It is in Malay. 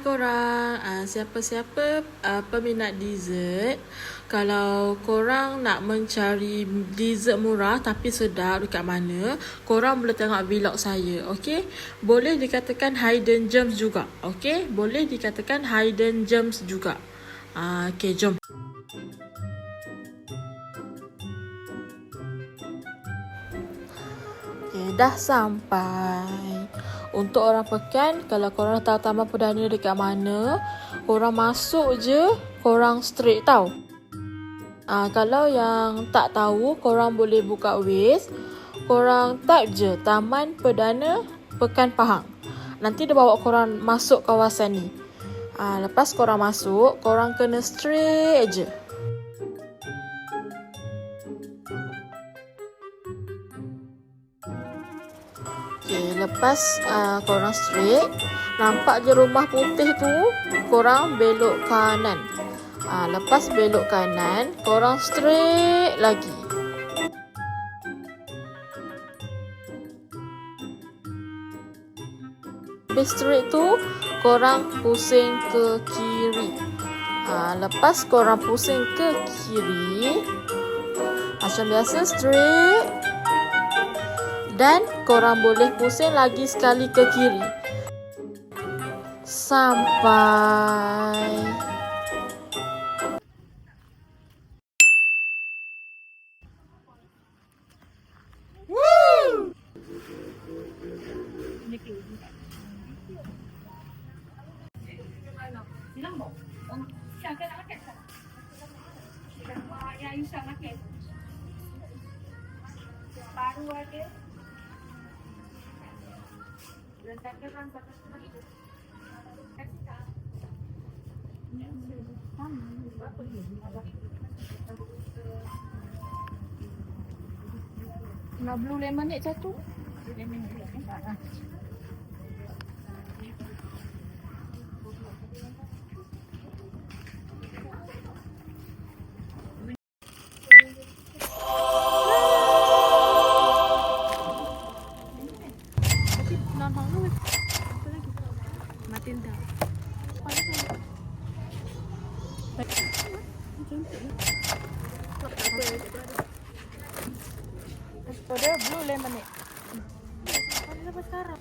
korang, siapa-siapa peminat dessert. Kalau korang nak mencari dessert murah tapi sedap dekat mana, korang boleh tengok vlog saya, okey? Boleh dikatakan hidden gems juga, okey? Boleh dikatakan hidden gems juga. Okey, jom. Okay, dah sampai. Untuk orang Pekan, kalau korang tahu Taman Perdana dekat mana, korang masuk je, korang straight tau. Kalau yang tak tahu, korang boleh buka Waze. Korang type je Taman Perdana Pekan Pahang. Nanti dia bawa korang masuk kawasan ni. Lepas korang masuk, korang kena straight je. Okay, lepas korang straight, nampak je rumah putih tu, korang belok kanan. Lepas belok kanan, korang straight lagi. Habis straight tu, korang pusing ke kiri. Lepas korang pusing ke kiri, macam biasa straight. Dan korang boleh pusing lagi sekali ke kiri. Sampai. Woo! Baru ada. Nak blue lemonade satu? Matilda. Dia blue lemonade. Apa sekarang?